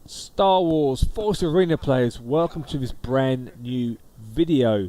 Star Wars Force Arena players, welcome to this brand new video.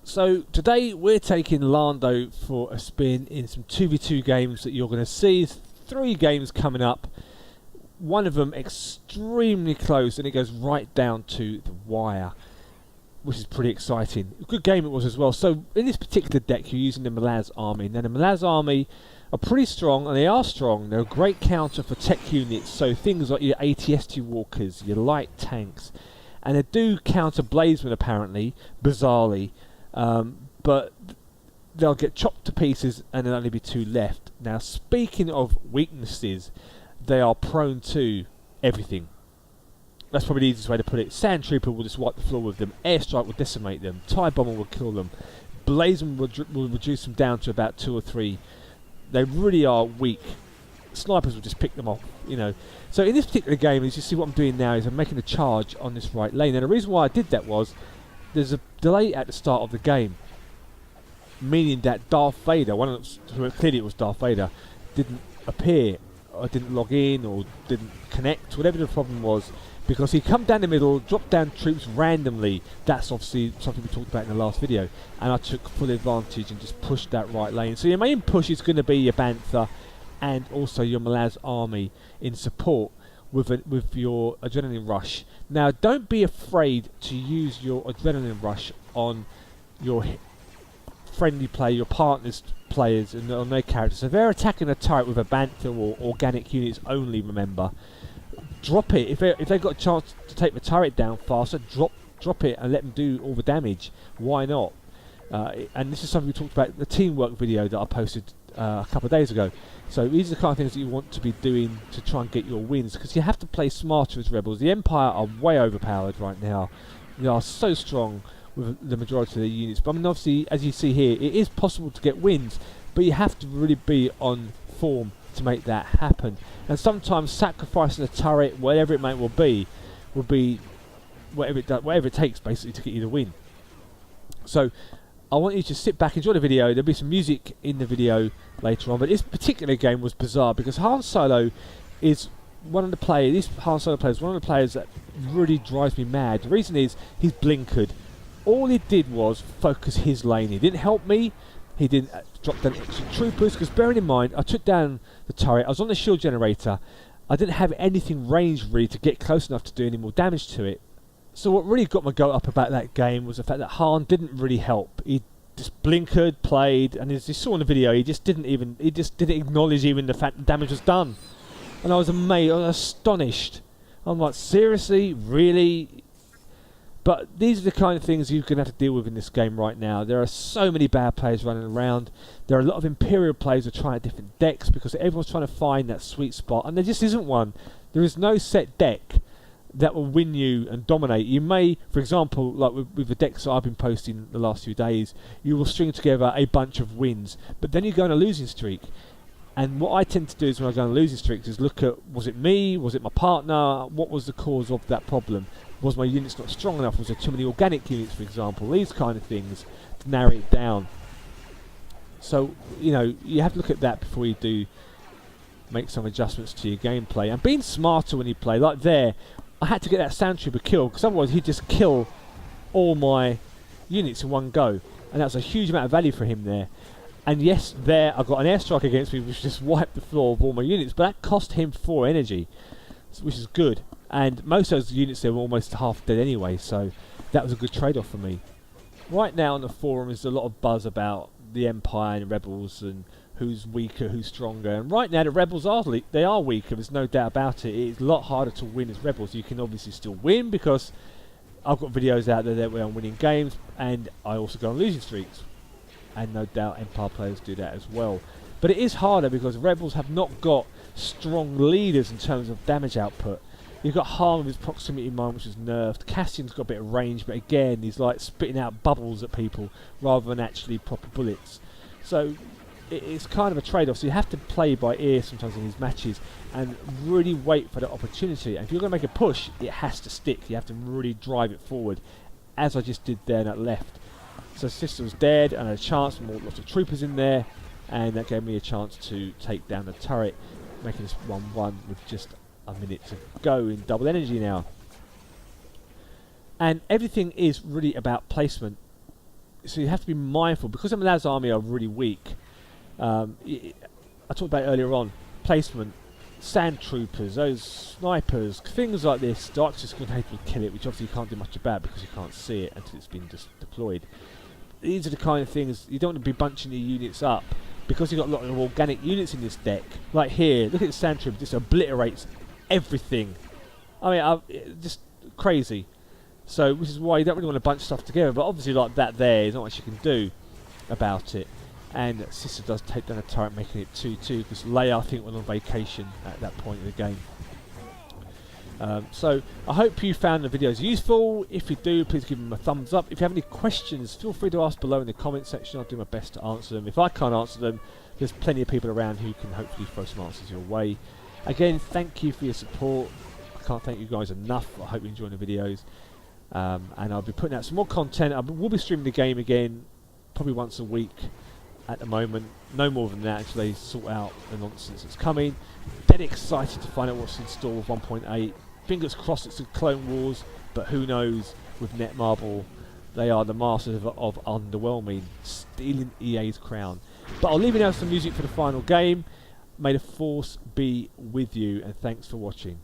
So today we're taking Lando for a spin in some 2v2 games that you're going to see. 3 games coming up, one of them extremely close and it goes right down to the wire, which is pretty exciting. A good game it was as well. So in this particular deck you're using the Malz army. Now the Malz army are pretty strong, and they are strong. They're a great counter for tech units, so things like your ATST walkers, your light tanks, and they do counter Blazemen apparently, bizarrely, but they'll get chopped to pieces and there'll only be 2 left. Now speaking of weaknesses, they are prone to everything. That's probably the easiest way to put it. Sand Trooper will just wipe the floor with them, Airstrike will decimate them, TIE Bomber will kill them, Blazemen will reduce them down to about 2 or 3. They really are weak. Snipers will just pick them off, you know. So in this particular game, as you see what I'm doing now is I'm making a charge on this right lane. And the reason why I did that was there's a delay at the start of the game, meaning that Darth Vader, clearly it was Darth Vader, didn't appear, or didn't log in, or didn't connect, whatever the problem was, because he come down the middle, dropped down troops randomly. That's obviously something we talked about in the last video, and I took full advantage and just pushed that right lane. So your main push is going to be your Bantha and also your Malz army in support with your adrenaline rush. Now don't be afraid to use your adrenaline rush on your friendly player, your partner's players, and on their characters. So if they're attacking a turret with a Bantha or organic units only, remember, drop it. If they've got a chance to take the turret down faster, drop it and let them do all the damage. Why not? And this is something we talked about in the teamwork video that I posted a couple of days ago. So these are the kind of things that you want to be doing to try and get your wins, because you have to play smarter as rebels. The Empire are way overpowered right now. They are so strong with the majority of their units. But I mean, obviously, as you see here, it is possible to get wins, but you have to really be on form to make that happen. And sometimes sacrificing a turret, whatever it may will be whatever it takes basically to get you the win. So I want you to sit back, enjoy the video. There'll be some music in the video later on, but this particular game was bizarre because Han Solo is one of the players. This Han Solo player is one of the players that really drives me mad. The reason is he's blinkered. All he did was focus his lane. He didn't help me. He didn't drop down extra troopers, because bearing in mind, I took down the turret, I was on the shield generator, I didn't have anything ranged really to get close enough to do any more damage to it. So what really got my goat up about that game was the fact that Han didn't really help. He just blinkered, played, and as you saw in the video, he just didn't acknowledge even the fact the damage was done. And I was amazed, I was astonished. I'm like, seriously? Really? But these are the kind of things you're going to have to deal with in this game right now. There are so many bad players running around. There are a lot of Imperial players who are trying different decks because everyone's trying to find that sweet spot, and there just isn't one. There is no set deck that will win you and dominate. You may, for example, like with the decks that I've been posting the last few days, you will string together a bunch of wins, but then you go on a losing streak. And what I tend to do is when I go on losing streaks is look at, was it me, was it my partner, what was the cause of that problem? Was my units not strong enough? Was there too many organic units, for example? These kind of things to narrow it down. So, you know, you have to look at that before you do make some adjustments to your gameplay. And being smarter when you play, like there, I had to get that Sand Trooper killed, because otherwise he'd just kill all my units in one go. And that's a huge amount of value for him there. And yes, there I got an airstrike against me, which just wiped the floor of all my units, but that cost him 4 energy, which is good. And most of those units there were almost half dead anyway, so that was a good trade-off for me. Right now on the forum is a lot of buzz about the Empire and the Rebels and who's weaker, who's stronger. And right now the Rebels are weaker, there's no doubt about it. It's a lot harder to win as Rebels. You can obviously still win because I've got videos out there where I'm winning games, and I also go on losing streaks. And no doubt Empire players do that as well. But it is harder because Rebels have not got strong leaders in terms of damage output. You've got Han with his proximity mine, which is nerfed. Cassian's got a bit of range, but again, he's like spitting out bubbles at people rather than actually proper bullets. So it's kind of a trade-off. So you have to play by ear sometimes in these matches and really wait for the opportunity. And if you're going to make a push, it has to stick. You have to really drive it forward, as I just did there on that left. So Sister was dead, and I had a chance, lots of troopers in there, and that gave me a chance to take down the turret, making this 1-1 with just a minute to go in double energy now. And everything is really about placement. So you have to be mindful, because some of Laz's army are really weak. I talked about it earlier on. Placement, sand troopers, those snipers, things like this. Darkness grenade will kill it, which obviously you can't do much about because you can't see it until it's been just deployed. These are the kind of things you don't want to be bunching your units up, because you've got a lot of organic units in this deck. Like here, look at the sand trooper, just obliterates everything. I mean, just crazy. So, which is why you don't really want to bunch stuff together, but obviously like that there's not much you can do about it. And Sister does take down a turret, making it 2-2, because Leia, I think, went on vacation at that point in the game. So, I hope you found the videos useful. If you do, please give them a thumbs up. If you have any questions, feel free to ask below in the comment section. I'll do my best to answer them. If I can't answer them, there's plenty of people around who can hopefully throw some answers your way. Again, thank you for your support. I can't thank you guys enough. I hope you're enjoying the videos. And I'll be putting out some more content. I will be streaming the game again, probably once a week at the moment. No more than that until they sort out the nonsense that's coming. Dead excited to find out what's in store with 1.8. Fingers crossed it's the Clone Wars, but who knows with Netmarble. They are the masters of underwhelming, stealing EA's crown. But I'll leave you now some music for the final game. May the Force be with you, and thanks for watching.